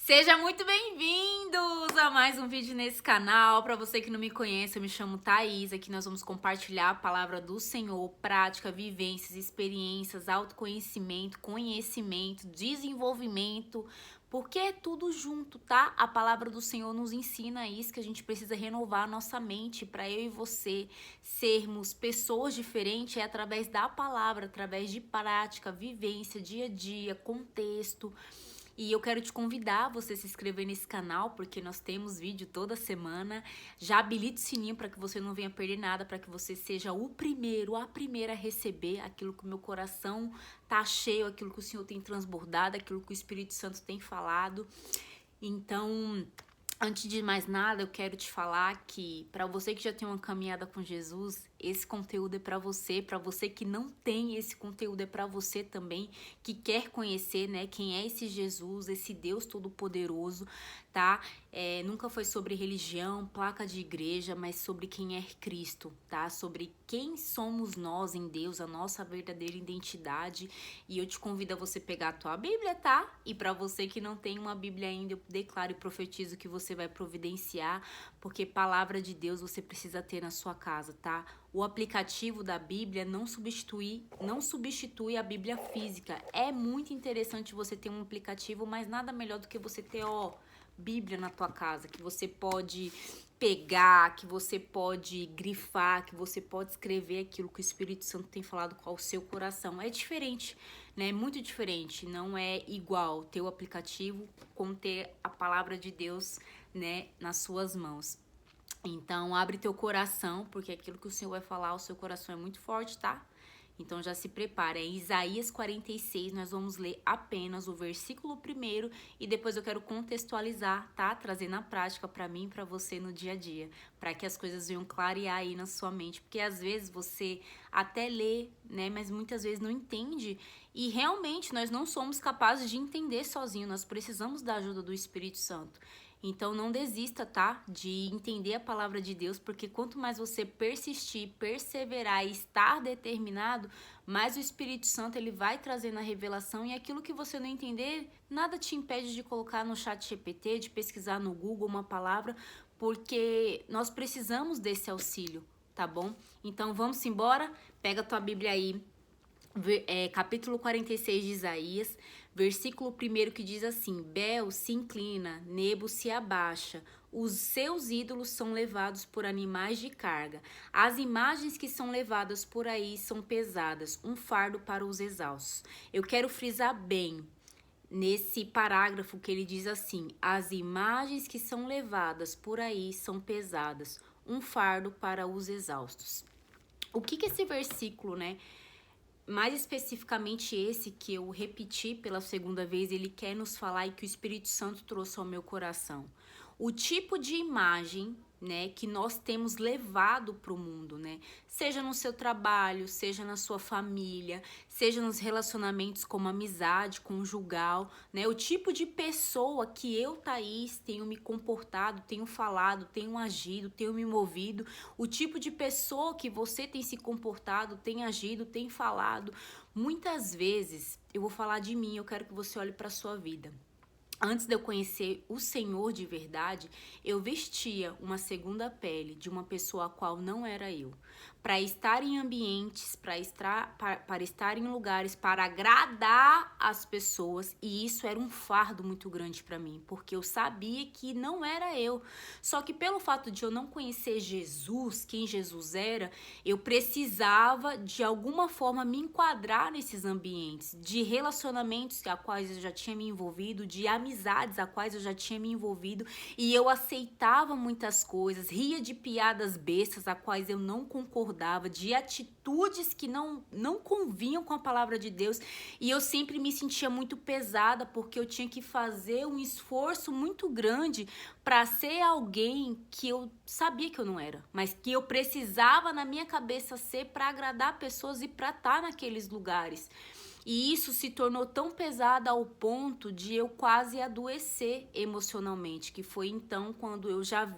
Seja muito bem-vindos a mais um vídeo nesse canal. Para você que não me conhece, eu me chamo Thaís. Aqui nós vamos compartilhar a palavra do Senhor, prática, vivências, experiências, autoconhecimento, conhecimento, desenvolvimento, porque é tudo junto, tá? A palavra do Senhor nos ensina isso, que a gente precisa renovar a nossa mente para eu e você sermos pessoas diferentes através da palavra, através de prática, vivência, dia a dia, contexto. E eu quero te convidar a você se inscrever nesse canal, porque nós temos vídeo toda semana. Já habilite o sininho para que você não venha perder nada, para que você seja o primeiro, a primeira a receber aquilo que o meu coração tá cheio, aquilo que o Senhor tem transbordado, aquilo que o Espírito Santo tem falado. Então, antes de mais nada, eu quero te falar que para você que já tem uma caminhada com Jesus, esse conteúdo é para você que não tem, esse conteúdo é para você também, que quer conhecer, né, quem é esse Jesus, esse Deus Todo-Poderoso, tá? Nunca foi sobre religião, placa de igreja, mas sobre quem é Cristo, tá? Sobre quem somos nós em Deus, a nossa verdadeira identidade. E eu te convido a você pegar a tua Bíblia, tá? E para você que não tem uma Bíblia ainda, eu declaro e profetizo que você vai providenciar, porque palavra de Deus você precisa ter na sua casa, tá? O aplicativo da Bíblia não substitui a Bíblia física. É muito interessante você ter um aplicativo, mas nada melhor do que você ter, Bíblia na tua casa, que você pode pegar, que você pode grifar, que você pode escrever aquilo que o Espírito Santo tem falado com o seu coração. É diferente, né? Muito diferente. Não é igual ter o aplicativo com ter a palavra de Deus, né, nas suas mãos. Então, abre teu coração, porque aquilo que o Senhor vai falar, o seu coração é muito forte, tá? Então, já se prepara. É Isaías 46, nós vamos ler apenas o versículo 1 e depois eu quero contextualizar, tá? Trazer na prática para mim e para você no dia a dia, para que as coisas venham clarear aí na sua mente, porque às vezes você até lê, né, mas muitas vezes não entende e realmente nós não somos capazes de entender sozinho, nós precisamos da ajuda do Espírito Santo. Então não desista, tá? De entender a palavra de Deus, porque quanto mais você persistir, perseverar e estar determinado, mais o Espírito Santo ele vai trazendo a revelação e aquilo que você não entender, nada te impede de colocar no chat GPT, de pesquisar no Google uma palavra, porque nós precisamos desse auxílio, tá bom? Então vamos embora, pega a tua Bíblia aí, capítulo 46 de Isaías, versículo 1 que diz assim: Bel se inclina, Nebo se abaixa, os seus ídolos são levados por animais de carga, as imagens que são levadas por aí são pesadas, um fardo para os exaustos. Eu quero frisar bem nesse parágrafo que ele diz assim: as imagens que são levadas por aí são pesadas, um fardo para os exaustos. O que esse versículo, né? Mais especificamente esse que eu repeti pela segunda vez, ele quer nos falar e que o Espírito Santo trouxe ao meu coração. O tipo de imagem, né, que nós temos levado para o mundo, né? Seja no seu trabalho, seja na sua família, seja nos relacionamentos como amizade, conjugal, né? O tipo de pessoa que eu, Thaís, tenho me comportado, tenho falado, tenho agido, tenho me movido, o tipo de pessoa que você tem se comportado, tem agido, tem falado. Muitas vezes, eu vou falar de mim, eu quero que você olhe para a sua vida. Antes de eu conhecer o Senhor de verdade, eu vestia uma segunda pele de uma pessoa a qual não era eu. Para estar em ambientes, para estar em lugares, para agradar as pessoas. E isso era um fardo muito grande para mim, porque eu sabia que não era eu. Só que pelo fato de eu não conhecer Jesus, quem Jesus era, eu precisava de alguma forma me enquadrar nesses ambientes, de relacionamentos a quais eu já tinha me envolvido, de amizades a quais eu já tinha me envolvido, e eu aceitava muitas coisas, ria de piadas bestas a quais eu não concordava, de atitudes que não convinham com a palavra de Deus, e eu sempre me sentia muito pesada porque eu tinha que fazer um esforço muito grande para ser alguém que eu sabia que eu não era, mas que eu precisava na minha cabeça ser para agradar pessoas e para estar naqueles lugares. E isso se tornou tão pesado ao ponto de eu quase adoecer emocionalmente, que foi então quando eu já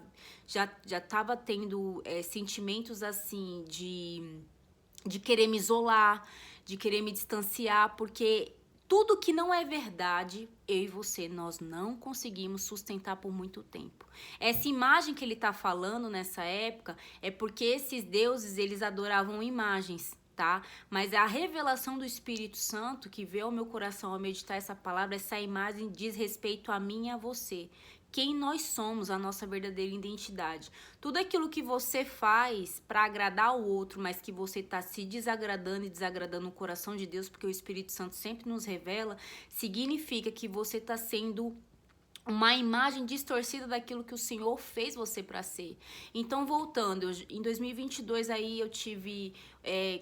estava tendo sentimentos assim de querer me isolar, de querer me distanciar, porque Tudo que não é verdade, eu e você, nós não conseguimos sustentar por muito tempo. Essa imagem que ele está falando nessa época é porque esses deuses, eles adoravam imagens, tá? Mas a revelação do Espírito Santo que veio ao meu coração ao meditar essa palavra, essa imagem diz respeito a mim e a você. Quem nós somos, a nossa verdadeira identidade. Tudo aquilo que você faz para agradar o outro, mas que você está se desagradando e desagradando o coração de Deus, porque o Espírito Santo sempre nos revela, significa que você está sendo uma imagem distorcida daquilo que o Senhor fez você para ser. Então, voltando, em 2022 aí eu tive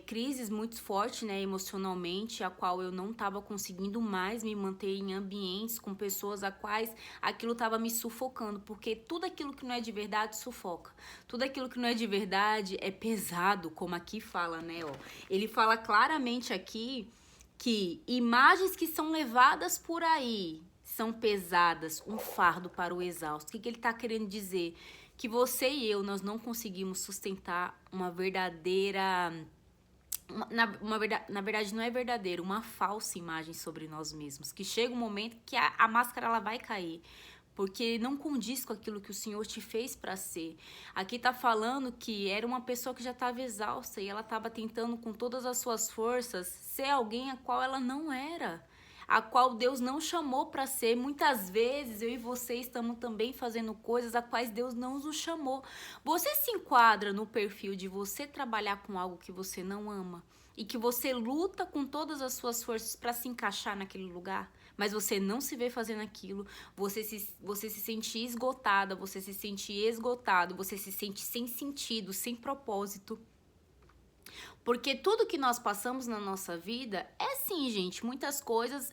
crises muito fortes, né, emocionalmente, a qual eu não estava conseguindo mais me manter em ambientes com pessoas a quais aquilo estava me sufocando, porque tudo aquilo que não é de verdade sufoca. Tudo aquilo que não é de verdade é pesado, como aqui fala, né, ó. Ele fala claramente aqui que imagens que são levadas por aí são pesadas, um fardo para o exausto. O que ele está querendo dizer? Que você e eu, nós não conseguimos sustentar uma verdadeira... Na verdade, não é verdadeira, uma falsa imagem sobre nós mesmos. Que chega um momento que a máscara ela vai cair. Porque não condiz com aquilo que o Senhor te fez para ser. Aqui tá falando que era uma pessoa que já estava exausta e ela estava tentando com todas as suas forças ser alguém a qual ela não era, a qual Deus não chamou para ser. Muitas vezes eu e você estamos também fazendo coisas a quais Deus não nos chamou. Você se enquadra no perfil de você trabalhar com algo que você não ama e que você luta com todas as suas forças para se encaixar naquele lugar, mas você não se vê fazendo aquilo, você se sente esgotada, você se sente esgotado, você se sente sem sentido, sem propósito. Porque tudo que nós passamos na nossa vida é sim, gente, muitas coisas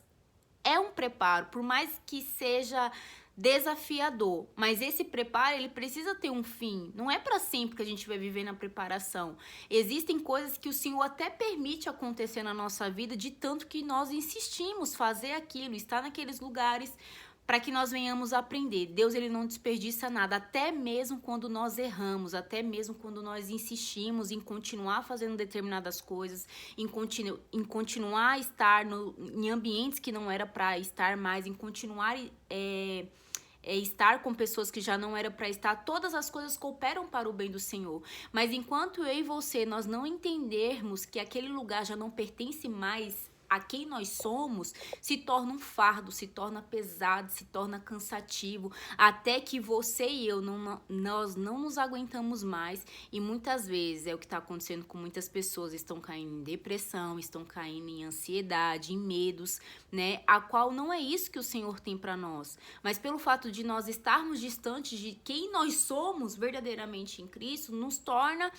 é um preparo, por mais que seja desafiador, mas esse preparo ele precisa ter um fim, não é para sempre que a gente vai viver na preparação. Existem coisas que o Senhor até permite acontecer na nossa vida de tanto que nós insistimos fazer aquilo, estar naqueles lugares para que nós venhamos a aprender. Deus ele não desperdiça nada, até mesmo quando nós erramos, até mesmo quando nós insistimos em continuar fazendo determinadas coisas, em continuar a estar em ambientes que não era para estar mais, em continuar estar com pessoas que já não era para estar. Todas as coisas cooperam para o bem do Senhor. Mas enquanto eu e você, nós não entendermos que aquele lugar já não pertence mais a quem nós somos, se torna um fardo, se torna pesado, se torna cansativo, até que você e eu, nós não nos aguentamos mais. E muitas vezes é o que está acontecendo com muitas pessoas, estão caindo em depressão, estão caindo em ansiedade, em medos, né? A qual não é isso que o Senhor tem para nós. Mas pelo fato de nós estarmos distantes de quem nós somos verdadeiramente em Cristo, nos torna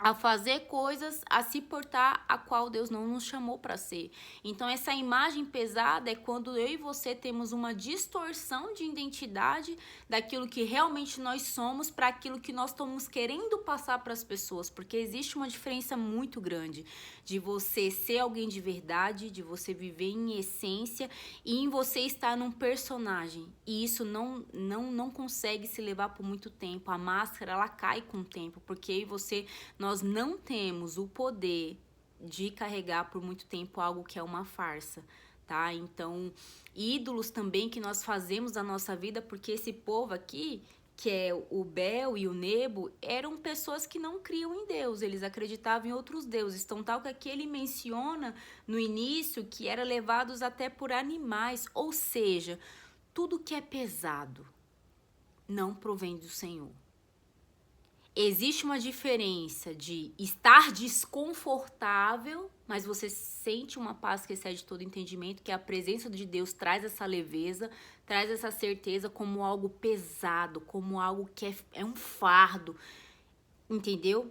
a fazer coisas, a se portar a qual Deus não nos chamou para ser. Então essa imagem pesada é quando eu e você temos uma distorção de identidade daquilo que realmente nós somos para aquilo que nós estamos querendo passar para as pessoas, porque existe uma diferença muito grande de você ser alguém de verdade, de você viver em essência e em você estar num personagem. E isso não consegue se levar por muito tempo. A máscara ela cai com o tempo, porque eu e você nós não temos o poder de carregar por muito tempo algo que é uma farsa, tá? Então, ídolos também que nós fazemos da nossa vida, porque esse povo aqui, que é o Bel e o Nebo, eram pessoas que não criam em Deus, eles acreditavam em outros deuses. Então, tal que aqui ele menciona no início que eram levados até por animais, ou seja, tudo que é pesado não provém do Senhor. Existe uma diferença de estar desconfortável, mas você sente uma paz que excede todo entendimento, que a presença de Deus traz essa leveza, traz essa certeza como algo pesado, como algo que é um fardo, entendeu?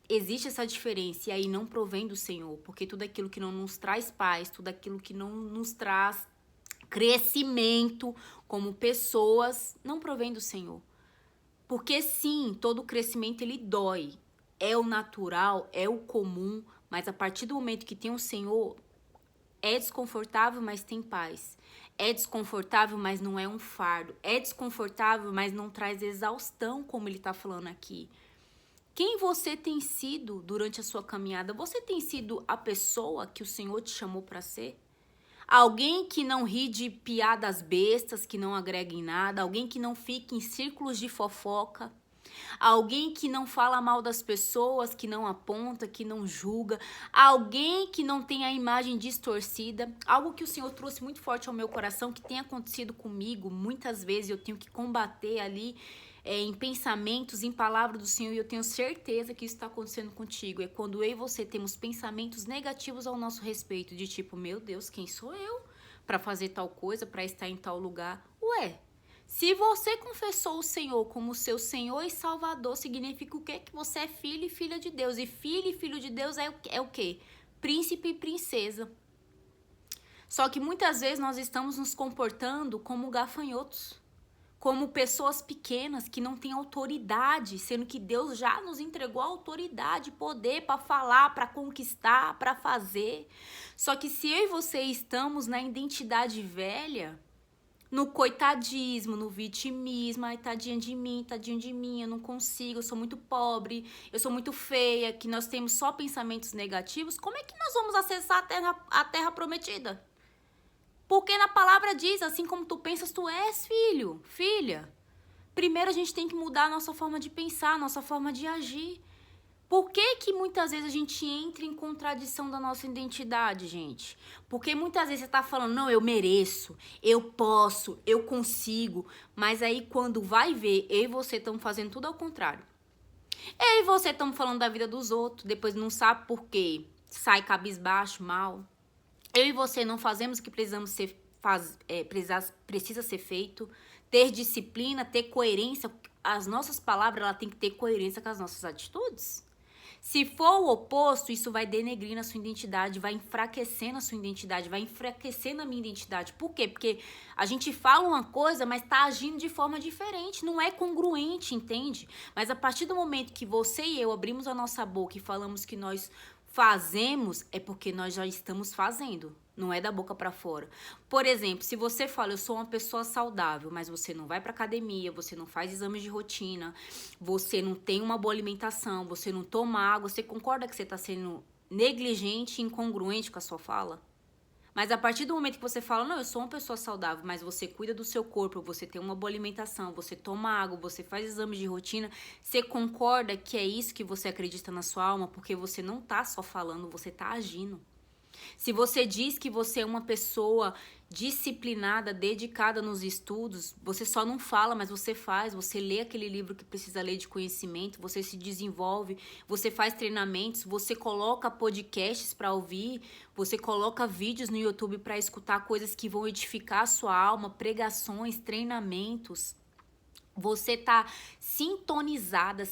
Existe essa diferença e aí não provém do Senhor, porque tudo aquilo que não nos traz paz, tudo aquilo que não nos traz crescimento como pessoas, não provém do Senhor. Porque sim, todo crescimento ele dói, é o natural, é o comum, mas a partir do momento que tem o Senhor, é desconfortável, mas tem paz. É desconfortável, mas não é um fardo. É desconfortável, mas não traz exaustão, como ele está falando aqui. Quem você tem sido durante a sua caminhada? Você tem sido a pessoa que o Senhor te chamou para ser? Alguém que não ri de piadas bestas, que não agrega em nada. Alguém que não fica em círculos de fofoca. Alguém que não fala mal das pessoas, que não aponta, que não julga. Alguém que não tem a imagem distorcida. Algo que o Senhor trouxe muito forte ao meu coração, que tem acontecido comigo muitas vezes. Eu tenho que combater ali em pensamentos, em palavras do Senhor, e eu tenho certeza que isso está acontecendo contigo. É quando eu e você temos pensamentos negativos ao nosso respeito, de tipo, meu Deus, quem sou eu para fazer tal coisa, para estar em tal lugar? Ué, se você confessou o Senhor como seu Senhor e Salvador, significa o quê? Que você é filho e filha de Deus. E filho de Deus é o quê? Príncipe e princesa. Só que muitas vezes nós estamos nos comportando como gafanhotos, como pessoas pequenas que não têm autoridade, sendo que Deus já nos entregou autoridade, poder para falar, para conquistar, para fazer. Só que se eu e você estamos na identidade velha, no coitadismo, no vitimismo, ai, tadinho de mim, eu não consigo, eu sou muito pobre, eu sou muito feia, que nós temos só pensamentos negativos, como é que nós vamos acessar a terra prometida? Porque na palavra diz, assim como tu pensas, tu és, filho, filha. Primeiro a gente tem que mudar a nossa forma de pensar, a nossa forma de agir. Por que que muitas vezes a gente entra em contradição da nossa identidade, gente? Porque muitas vezes você tá falando, não, eu mereço, eu posso, eu consigo. Mas aí quando vai ver, eu e você estamos fazendo tudo ao contrário. Eu e você estamos falando da vida dos outros, depois não sabe por quê, sai cabisbaixo, mal. Eu e você não fazemos o que precisamos precisa ser feito, ter disciplina, ter coerência. As nossas palavras ela tem que ter coerência com as nossas atitudes. Se for o oposto, isso vai denegrir na sua identidade, vai enfraquecendo a sua identidade, vai enfraquecendo a minha identidade. Por quê? Porque a gente fala uma coisa, mas tá agindo de forma diferente, não é congruente, entende? Mas a partir do momento que você e eu abrimos a nossa boca e falamos que nós fazemos, é porque nós já estamos fazendo. Não é da boca para fora. Por exemplo, se você fala, eu sou uma pessoa saudável, mas você não vai para academia, você não faz exames de rotina, você não tem uma boa alimentação, você não toma água, você concorda que você está sendo negligente e incongruente com a sua fala? Mas a partir do momento que você fala, não, eu sou uma pessoa saudável, mas você cuida do seu corpo, você tem uma boa alimentação, você toma água, você faz exames de rotina, você concorda que é isso que você acredita na sua alma, porque você não tá só falando, você tá agindo. Se você diz que você é uma pessoa disciplinada, dedicada nos estudos, você só não fala, mas você faz, você lê aquele livro que precisa ler de conhecimento, você se desenvolve, você faz treinamentos, você coloca podcasts para ouvir, você coloca vídeos no YouTube para escutar coisas que vão edificar a sua alma, pregações, treinamentos. Você tá sintonizado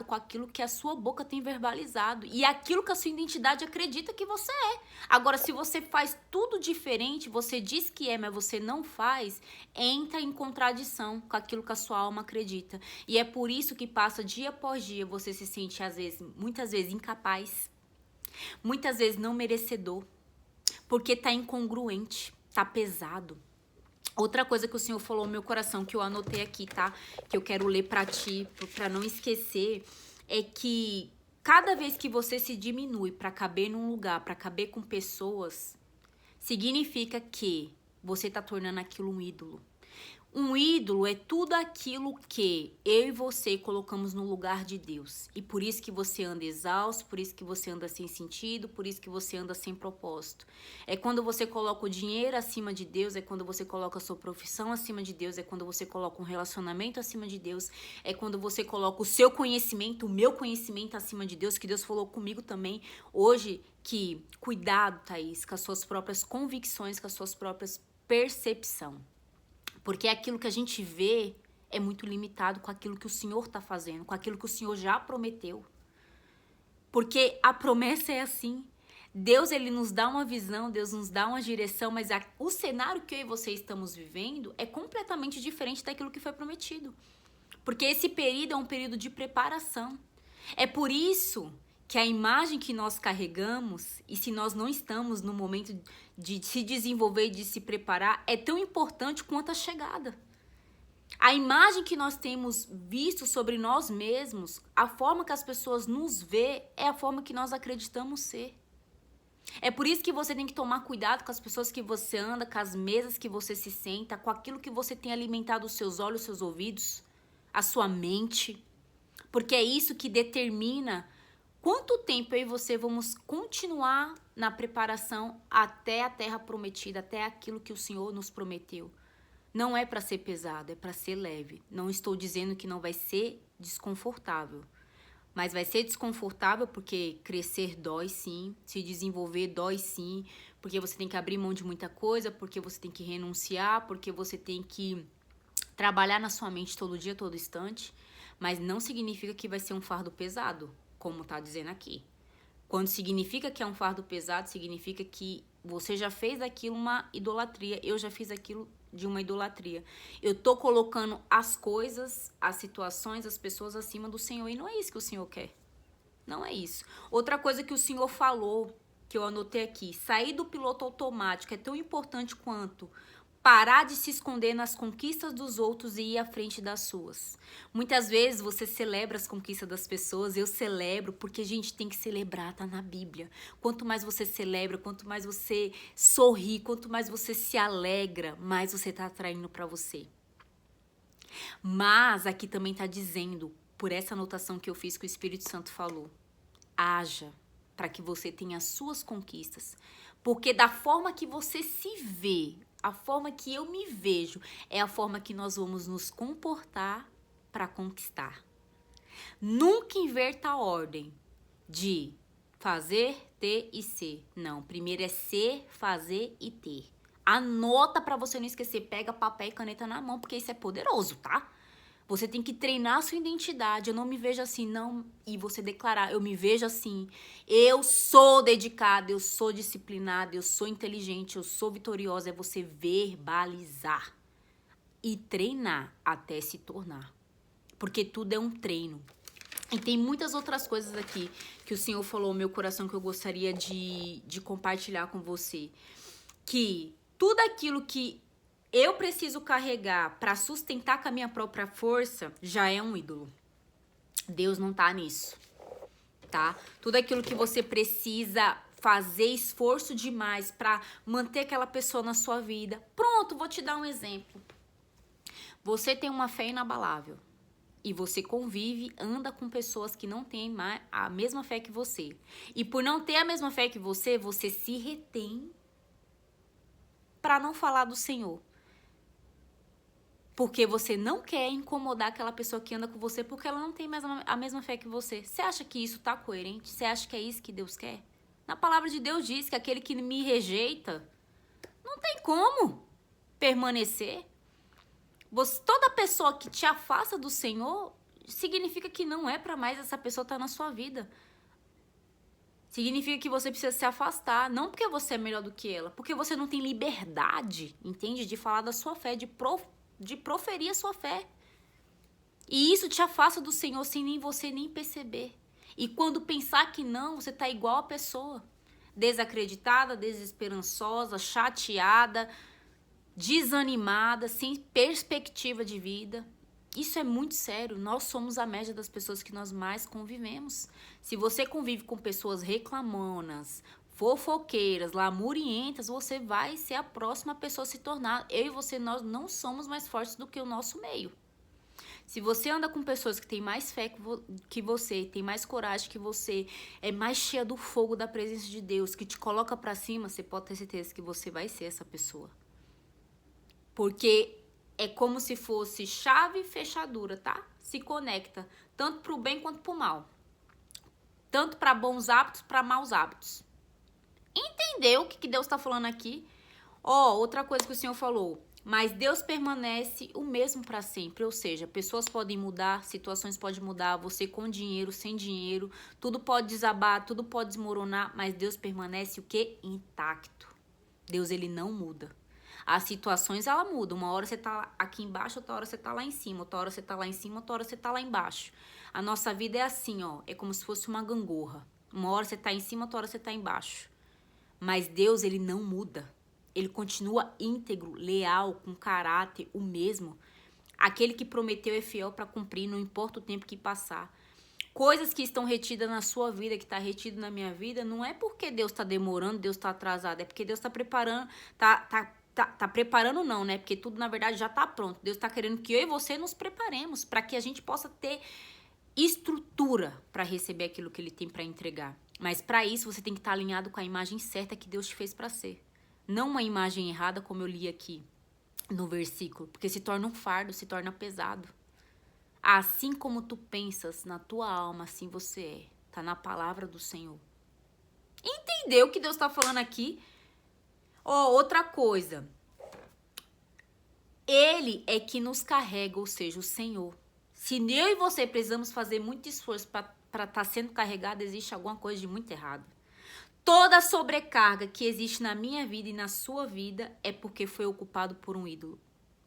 com aquilo que a sua boca tem verbalizado e aquilo que a sua identidade acredita que você é. Agora, se você faz tudo diferente, você diz que é, mas você não faz, entra em contradição com aquilo que a sua alma acredita. E é por isso que passa dia após dia, você se sente, muitas vezes, incapaz, muitas vezes não merecedor, porque tá incongruente, tá pesado. Outra coisa que o Senhor falou no meu coração, que eu anotei aqui, tá? Que eu quero ler pra ti, pra não esquecer, é que cada vez que você se diminui pra caber num lugar, pra caber com pessoas, significa que você tá tornando aquilo um ídolo. Um ídolo é tudo aquilo que eu e você colocamos no lugar de Deus. E por isso que você anda exausto, por isso que você anda sem sentido, por isso que você anda sem propósito. É quando você coloca o dinheiro acima de Deus, é quando você coloca a sua profissão acima de Deus, é quando você coloca um relacionamento acima de Deus, é quando você coloca o seu conhecimento, o meu conhecimento acima de Deus, que Deus falou comigo também hoje, que cuidado, Thaís, com as suas próprias convicções, com as suas próprias percepções. Porque aquilo que a gente vê é muito limitado com aquilo que o Senhor está fazendo, com aquilo que o Senhor já prometeu. Porque a promessa é assim. Deus, ele nos dá uma visão, Deus nos dá uma direção, mas o cenário que eu e você estamos vivendo é completamente diferente daquilo que foi prometido. Porque esse período é um período de preparação. É por isso que a imagem que nós carregamos, e se nós não estamos no momento de se desenvolver e de se preparar, é tão importante quanto a chegada. A imagem que nós temos visto sobre nós mesmos, a forma que as pessoas nos vê, é a forma que nós acreditamos ser. É por isso que você tem que tomar cuidado com as pessoas que você anda, com as mesas que você se senta, com aquilo que você tem alimentado os seus olhos, os seus ouvidos, a sua mente. Porque é isso que determina quanto tempo eu e você vamos continuar na preparação até a terra prometida, até aquilo que o Senhor nos prometeu. Não é para ser pesado, é para ser leve. Não estou dizendo que não vai ser desconfortável. Mas vai ser desconfortável porque crescer dói sim, se desenvolver dói sim, porque você tem que abrir mão de muita coisa, porque você tem que renunciar, porque você tem que trabalhar na sua mente todo dia, todo instante. Mas não significa que vai ser um fardo pesado, como tá dizendo aqui. Quando significa que é um fardo pesado, significa que você já fez daquilo uma idolatria. Eu já fiz aquilo de uma idolatria. Eu tô colocando as coisas, as situações, as pessoas acima do Senhor. E não é isso que o Senhor quer. Não é isso. Outra coisa que o Senhor falou, que eu anotei aqui. Sair do piloto automático é tão importante quanto parar de se esconder nas conquistas dos outros e ir à frente das suas. Muitas vezes você celebra as conquistas das pessoas, eu celebro, porque a gente tem que celebrar, tá na Bíblia. Quanto mais você celebra, quanto mais você sorri, quanto mais você se alegra, mais você tá atraindo para você. Mas aqui também tá dizendo, por essa anotação que eu fiz que o Espírito Santo falou, haja para que você tenha as suas conquistas. Porque da forma que você se vê, a forma que eu me vejo, é a forma que nós vamos nos comportar para conquistar. Nunca inverta a ordem de fazer, ter e ser. Não, primeiro é ser, fazer e ter. Anota para você não esquecer, pega papel e caneta na mão, porque isso é poderoso, tá? Você tem que treinar a sua identidade. Eu não me vejo assim, não. E você declarar, eu me vejo assim. Eu sou dedicada, eu sou disciplinada, eu sou inteligente, eu sou vitoriosa. É você verbalizar e treinar até se tornar. Porque tudo é um treino. E tem muitas outras coisas aqui que o Senhor falou no meu coração que eu gostaria de compartilhar com você. Que tudo aquilo que eu preciso carregar para sustentar com a minha própria força já é um ídolo. Deus não tá nisso, tá? Tudo aquilo que você precisa fazer esforço demais para manter aquela pessoa na sua vida. Pronto, vou te dar um exemplo. Você tem uma fé inabalável e você convive, anda com pessoas que não têm a mesma fé que você. E por não ter a mesma fé que você, você se retém para não falar do Senhor. Porque você não quer incomodar aquela pessoa que anda com você porque ela não tem mais a mesma fé que você. Você acha que isso tá coerente? Você acha que é isso que Deus quer? Na palavra de Deus diz que aquele que me rejeita não tem como permanecer. Toda pessoa que te afasta do Senhor significa que não é para mais essa pessoa estar na sua vida. Significa que você precisa se afastar, não porque você é melhor do que ela, porque você não tem liberdade, entende? De falar da sua fé, de proferir a sua fé. E isso te afasta do Senhor sem nem você nem perceber. E quando pensar que não, você tá igual a pessoa. Desacreditada, desesperançosa, chateada, desanimada, sem perspectiva de vida. Isso é muito sério. Nós somos a média das pessoas que nós mais convivemos. Se você convive com pessoas reclamonas, fofoqueiras, lamurientas, você vai ser a próxima pessoa a se tornar. Eu e você, nós não somos mais fortes do que o nosso meio. Se você anda com pessoas que têm mais fé que você, tem mais coragem que você, é mais cheia do fogo da presença de Deus, que te coloca pra cima, você pode ter certeza que você vai ser essa pessoa. Porque é como se fosse chave e fechadura, tá? Se conecta, tanto pro bem quanto pro mal. Tanto para bons hábitos, para maus hábitos. Entendeu o que Deus está falando aqui? Outra coisa que o Senhor falou. Mas Deus permanece o mesmo para sempre. Ou seja, pessoas podem mudar, situações podem mudar, você com dinheiro, sem dinheiro, tudo pode desabar, tudo pode desmoronar, mas Deus permanece o quê? Intacto. Deus, ele não muda. As situações, ela muda. Uma hora você tá aqui embaixo, outra hora você tá lá em cima, outra hora você tá lá em cima, outra hora você tá lá embaixo. A nossa vida é assim, ó. É como se fosse uma gangorra. Uma hora você tá em cima, outra hora você tá embaixo. Mas Deus, ele não muda. Ele continua íntegro, leal, com caráter, o mesmo. Aquele que prometeu é fiel para cumprir, não importa o tempo que passar. Coisas que estão retidas na sua vida, que está retido na minha vida, não é porque Deus está demorando, Deus está atrasado, é porque Deus está preparando, tá preparando não, né? Porque tudo, na verdade, já está pronto. Deus está querendo que eu e você nos preparemos para que a gente possa ter estrutura para receber aquilo que Ele tem para entregar. Mas para isso, você tem que estar alinhado com a imagem certa que Deus te fez para ser. Não uma imagem errada, como eu li aqui no versículo, porque se torna um fardo, se torna pesado. Assim como tu pensas na tua alma, assim você é. Tá na palavra do Senhor. Entendeu o que Deus tá falando aqui? Outra coisa. Ele é que nos carrega, ou seja, o Senhor. Se eu e você precisamos fazer muito esforço para estar sendo carregado, existe alguma coisa de muito errado. Toda sobrecarga que existe na minha vida e na sua vida é porque foi ocupado por um ídolo.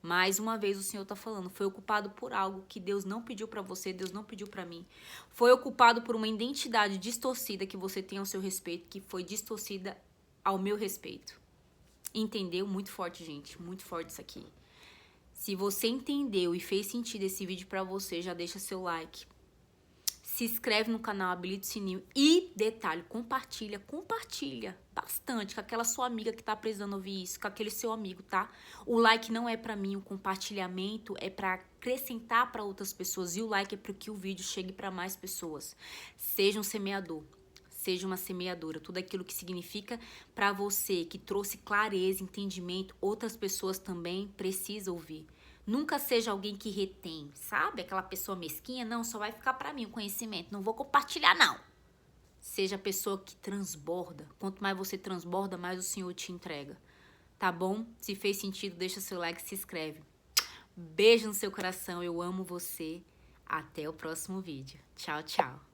Mais uma vez o Senhor está falando, foi ocupado por algo que Deus não pediu para você, Deus não pediu para mim. Foi ocupado por uma identidade distorcida que você tem ao seu respeito, que foi distorcida ao meu respeito. Entendeu? Muito forte, gente, muito forte isso aqui. Se você entendeu e fez sentido esse vídeo para você, já deixa seu like. Se inscreve no canal, habilita o sininho e, detalhe, compartilha bastante com aquela sua amiga que tá precisando ouvir isso, com aquele seu amigo, tá? O like não é pra mim, o compartilhamento é pra acrescentar pra outras pessoas e o like é para que o vídeo chegue pra mais pessoas. Seja um semeador, seja uma semeadora, tudo aquilo que significa pra você, que trouxe clareza, entendimento, outras pessoas também precisam ouvir. Nunca seja alguém que retém, sabe? Aquela pessoa mesquinha, não, só vai ficar pra mim o conhecimento, não vou compartilhar, não. Seja a pessoa que transborda. Quanto mais você transborda, mais o Senhor te entrega. Tá bom? Se fez sentido, deixa seu like e se inscreve. Beijo no seu coração, eu amo você. Até o próximo vídeo. Tchau, tchau.